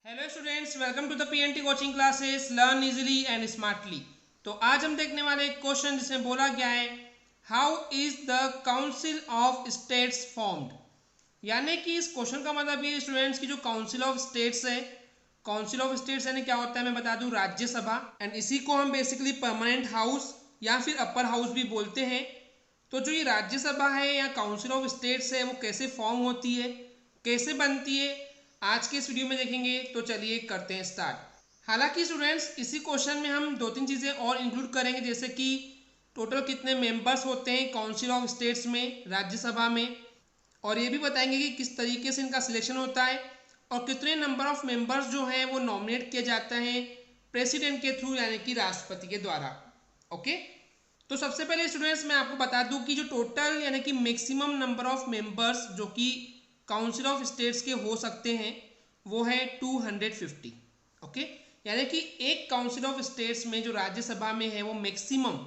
Hello students, welcome to the PNT coaching classes learn easily and smartly. तो आज हम देखने वाले एक क्वेश्चन जिसमें बोला गया है how is the council of states formed. यानी कि इस क्वेश्चन का मतलब ये स्टूडेंट्स की जो काउंसिल ऑफ स्टेट्स है, काउंसिल ऑफ स्टेट्स यानी क्या होता है मैं बता दूं, राज्यसभा। एंड इसी को हम बेसिकली परमानेंट हाउस या फिर अपर हाउस भी बोलते हैं। तो जो ये राज्यसभा है या काउंसिल ऑफ स्टेट्स है वो कैसे फॉर्म होती है, कैसे बनती है, आज के इस वीडियो में देखेंगे। तो चलिए करते हैं स्टार्ट। हालांकि स्टूडेंट्स इसी क्वेश्चन में हम दो तीन चीज़ें और इंक्लूड करेंगे, जैसे कि टोटल कितने मेंबर्स होते हैं काउंसिल ऑफ स्टेट्स में, राज्यसभा में, और ये भी बताएंगे कि किस तरीके से इनका सिलेक्शन होता है और कितने नंबर ऑफ मेंबर्स जो हैं वो नॉमिनेट किया जाता है प्रेसिडेंट के थ्रू यानी कि राष्ट्रपति के द्वारा। ओके, तो सबसे पहले स्टूडेंट्स मैं आपको बता दूं कि जो टोटल यानी कि मैक्सिमम नंबर ऑफ मेंबर्स जो कि काउंसिल ऑफ स्टेट्स के हो सकते हैं वो है 250। ओके, यानी कि एक काउंसिल ऑफ स्टेट्स में जो राज्यसभा में है वो मैक्सिमम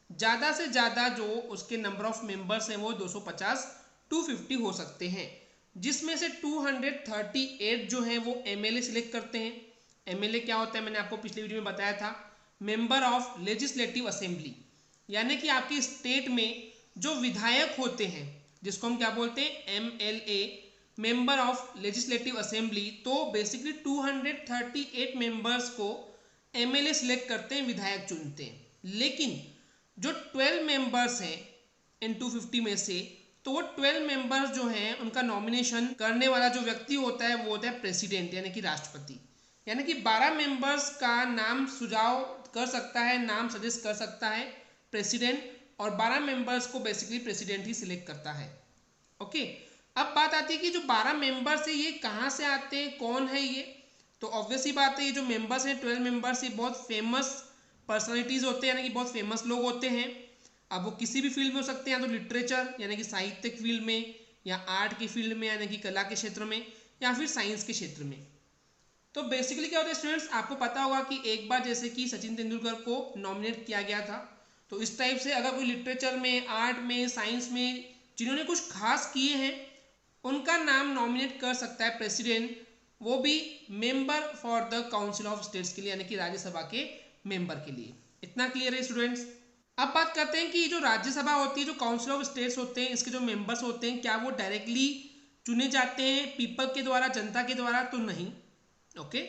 ज़्यादा से ज़्यादा जो उसके नंबर ऑफ मेंबर्स हैं वो 250 250 हो सकते हैं, जिसमें से 238 जो हैं वो एमएलए सिलेक्ट करते हैं। एमएलए क्या होता है मैंने आपको पिछले वीडियो में बताया था, मेंबर ऑफ लेजिस्लेटिव असेंबली। यानी कि आपके स्टेट में जो विधायक होते हैं जिसको हम क्या बोलते हैं, MLA, member of legislative assembly. तो बेसिकली 238 मेंबर्स को एमएलए सिलेक्ट करते हैं, विधायक चुनते हैं। लेकिन जो 12 मेंबर्स हैं इन 250 में से, तो वो 12 मेंबर्स जो हैं उनका नॉमिनेशन करने वाला जो व्यक्ति होता है वो होता है प्रेसिडेंट यानी कि राष्ट्रपति। यानी कि 12 मेंबर्स का नाम सुझाव कर सकता है, नाम सजेस्ट कर सकता है प्रेसिडेंट, और 12 मेंबर्स को बेसिकली प्रेसिडेंट ही सिलेक्ट करता है। ओके, अब बात आती है कि जो 12 मेंबर्स है ये कहाँ से आते हैं, कौन है ये। तो ऑब्वियस ही बात है, ये जो मेंबर्स हैं 12 मेंबर्स ये बहुत फेमस पर्सनालिटीज़ होते हैं, यानी कि बहुत फेमस लोग होते हैं। अब वो किसी भी फील्ड में हो सकते हैं, या तो लिटरेचर यानी कि साहित्यिक फील्ड में, या आर्ट की फील्ड में यानी कि कला के क्षेत्र में, या फिर साइंस के क्षेत्र में। तो बेसिकली क्या होता है स्टूडेंट्स, आपको पता होगा कि एक बार जैसे कि सचिन तेंदुलकर को नॉमिनेट किया गया था, तो इस टाइप से अगर कोई लिटरेचर में, आर्ट में, साइंस में जिन्होंने कुछ खास किए हैं उनका नाम नॉमिनेट कर सकता है प्रेसिडेंट, वो भी member for the council of states के लिए यानी कि राज्यसभा के मेंबर के लिए। इतना क्लियर है स्टूडेंट्स। अब बात करते हैं कि जो राज्यसभा होती है, जो काउंसिल ऑफ स्टेट्स होते हैं, इसके जो मेंबर्स होते हैं क्या वो डायरेक्टली चुने जाते हैं पीपल के द्वारा, जनता के द्वारा? तो नहीं। ओके,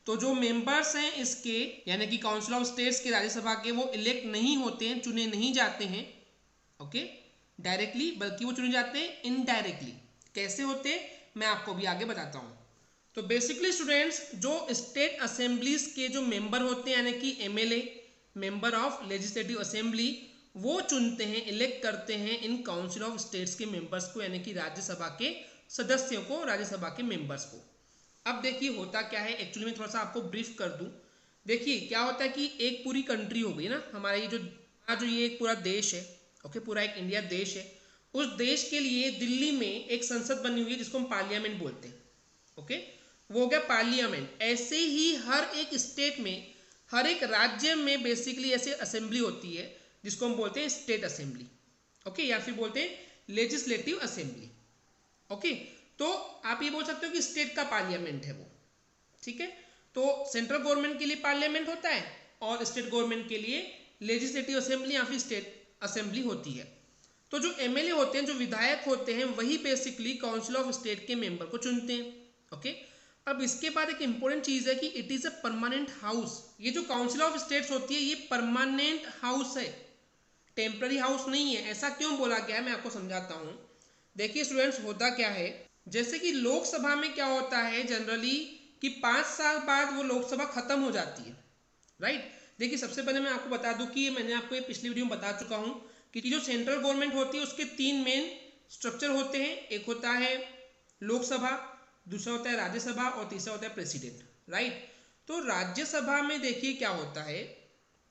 तो जो मेंबर्स हैं इसके यानी कि काउंसिल ऑफ स्टेट्स के, राज्यसभा के, वो इलेक्ट नहीं होते हैं, चुने नहीं जाते हैं ओके डायरेक्टली, बल्कि वो चुने जाते हैं इनडायरेक्टली। कैसे होते हैं मैं आपको भी आगे बताता हूँ। तो बेसिकली स्टूडेंट्स जो स्टेट असेंबलीज के जो मेंबर होते हैं यानी कि MLA, member of legislative assembly, वो चुनते हैं, इलेक्ट करते हैं इन काउंसिल ऑफ स्टेट्स के मेंबर्स को यानी कि राज्यसभा के सदस्यों को, राज्यसभा के मेंबर्स को। अब देखिए होता क्या है, एक्चुअली मैं थोड़ा सा आपको ब्रीफ कर दूं। देखिए क्या होता है कि एक पूरी कंट्री हो गई ना हमारा, ये जो ये एक पूरा देश है, ओके, पूरा एक इंडिया देश है। उस देश के लिए दिल्ली में एक संसद बनी हुई है जिसको हम पार्लियामेंट बोलते हैं। ओके, वो हो गया पार्लियामेंट। ऐसे ही हर एक स्टेट में, हर एक राज्य में बेसिकली ऐसे असेंबली होती है जिसको हम बोलते हैं स्टेट असेंबली, ओके, या फिर बोलते हैं लेजिस्लेटिव असेंबली। ओके, तो आप ये बोल सकते हो कि स्टेट का पार्लियामेंट है वो, ठीक है। तो सेंट्रल गवर्नमेंट के लिए पार्लियामेंट होता है और स्टेट गवर्नमेंट के लिए लेजिस्लेटिव असेंबली या फिर स्टेट असेंबली होती है। तो जो एमएलए होते हैं, जो विधायक होते हैं, वही बेसिकली काउंसिल ऑफ स्टेट के मेंबर को चुनते हैं। ओके, अब इसके बाद एक इंपॉर्टेंट चीज है कि it is a permanent house. ये जो काउंसिल ऑफ स्टेट्स होती है ये परमानेंट हाउस है, टेम्पररी हाउस नहीं है। ऐसा क्यों बोला गया है मैं आपको समझाता हूँ। देखिए स्टूडेंट्स होता क्या है, जैसे कि लोकसभा में क्या होता है जनरली कि 5 साल बाद वो लोकसभा खत्म हो जाती है, राइट। देखिए सबसे पहले मैं आपको बता दूं कि मैंने आपको ये पिछली वीडियो में बता चुका हूं कि जो सेंट्रल गवर्नमेंट होती है उसके 3 मेन स्ट्रक्चर होते हैं। एक होता है लोकसभा, दूसरा होता है राज्यसभा, और तीसरा होता है प्रेसिडेंट, राइट। तो राज्यसभा में देखिए क्या होता है,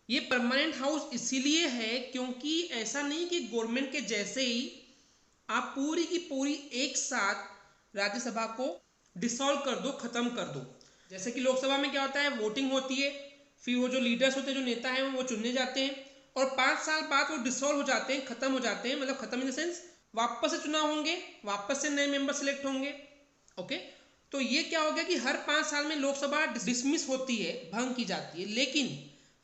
ये परमानेंट हाउस इसीलिए है क्योंकि ऐसा नहीं कि गवर्नमेंट के जैसे ही आप पूरी की पूरी एक साथ राज्यसभा को डिसॉल्व कर दो, खत्म कर दो। जैसे कि लोकसभा में क्या होता है, वोटिंग होती है, फिर वो जो लीडर्स होते हैं, जो नेता हैं वो चुनने जाते हैं, और 5 साल बाद वो डिसॉल्व हो जाते हैं, खत्म हो जाते हैं, मतलब खत्म इन द सेंस वापस से चुनाव होंगे, वापस से नए मेंबर सेलेक्ट होंगे। ओके, तो ये क्या हो गया कि हर 5 साल में लोकसभा डिसमिस होती है, भंग की जाती है, लेकिन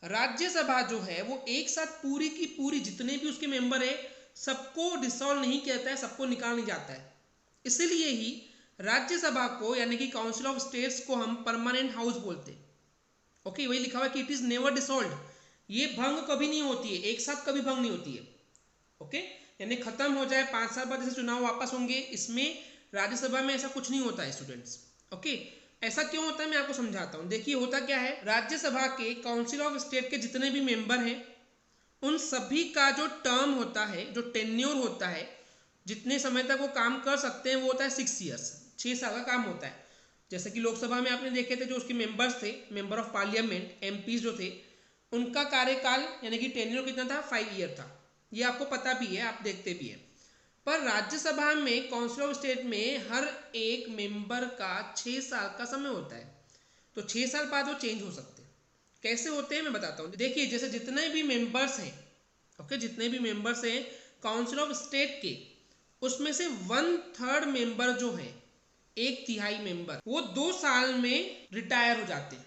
राज्यसभा जो है वो एक साथ पूरी की पूरी जितने भी उसके मेंबर है सबको डिसॉल्व नहीं किया जाता है, सबको निकाल नहीं जाता है। इसलिए ही राज्यसभा को यानी कि काउंसिल ऑफ स्टेट्स को हम परमानेंट हाउस बोलते हैं। ओके, वही लिखा हुआ है कि इट इज नेवर डिसॉल्व, ये भंग कभी नहीं होती है, एक साथ कभी भंग नहीं होती है। ओके, यानी खत्म हो जाए 5 साल बाद जैसे चुनाव वापस होंगे, इसमें राज्यसभा में ऐसा कुछ नहीं होता है स्टूडेंट्स। ओके, ऐसा क्यों होता है मैं आपको समझाता हूँ। देखिए होता क्या है, राज्यसभा के काउंसिल ऑफ स्टेट के जितने भी मेंबर हैं उन सभी का जो टर्म होता है, जो टेन्योर होता है, जितने समय तक वो काम कर सकते हैं वो होता है 6 ईयर्स, 6 साल का काम होता है। जैसे कि लोकसभा में आपने देखे थे जो उसके मेंबर्स थे, मेंबर ऑफ पार्लियामेंट, एमपीज जो थे, उनका कार्यकाल यानी कि टेन्योर कितना था, 5 ईयर था। ये आपको पता भी है, आप देखते भी हैं। पर राज्यसभा में काउंसिल ऑफ स्टेट में हर एक मेंबर का 6 साल का समय होता है, तो 6 साल बाद वो चेंज हो सकते हैं। कैसे होते हैं मैं बताता हूँ। देखिए जैसे जितने भी मेंबर्स हैं, ओके, जितने भी मेंबर्स हैं काउंसिल ऑफ स्टेट के, उसमें से 1/3 मेंबर जो है, 1/3 मेंबर, वो 2 साल में रिटायर हो जाते हैं।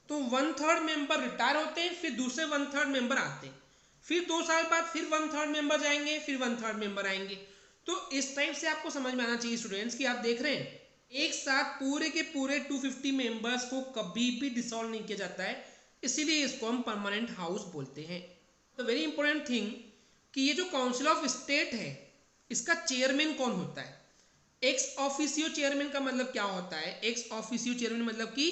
तो 1/3 मेंबर रिटायर होते हैं, फिर दूसरे 1/3 मेंबर आते हैं, फिर 2 साल बाद फिर 1/3 मेंबर जाएंगे, फिर 1/3 मेंबर आएंगे। तो इस टाइप से आपको समझ में आना चाहिए स्टूडेंट्स कि आप देख रहे हैं एक साथ पूरे के पूरे 250 मेंबर्स को कभी भी डिसॉल्व नहीं किया जाता है, इसीलिए इसको हम परमानेंट हाउस बोलते हैं। तो वेरी इंपॉर्टेंट थिंग कि ये जो काउंसिल ऑफ स्टेट है इसका चेयरमैन कौन होता है। एक्स ऑफिसियो चेयरमैन का मतलब क्या होता है, एक्स ऑफिसियो चेयरमैन मतलब कि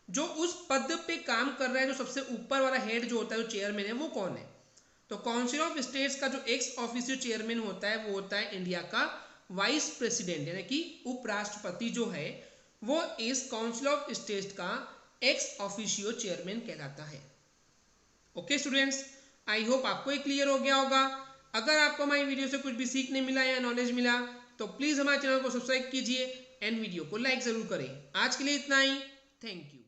जो उस पद पे काम कर रहा है, जो सबसे ऊपर वाला हेड जो होता है, जो चेयरमैन है, वो कौन है। तो काउंसिल ऑफ स्टेट्स का जो एक्स ऑफिसियो चेयरमैन होता है वो होता है इंडिया का वाइस प्रेसिडेंट, यानी कि उपराष्ट्रपति जो है वो इस काउंसिल ऑफ स्टेट्स का एक्स ऑफिशियो चेयरमैन कहलाता है। ओके स्टूडेंट्स, आई होप आपको ये क्लियर हो गया होगा। अगर आपको हमारी वीडियो से कुछ भी सीखने मिला या नॉलेज मिला तो प्लीज़ हमारे चैनल को सब्सक्राइब कीजिए एंड वीडियो को लाइक ज़रूर करें। आज के लिए इतना ही, थैंक यू।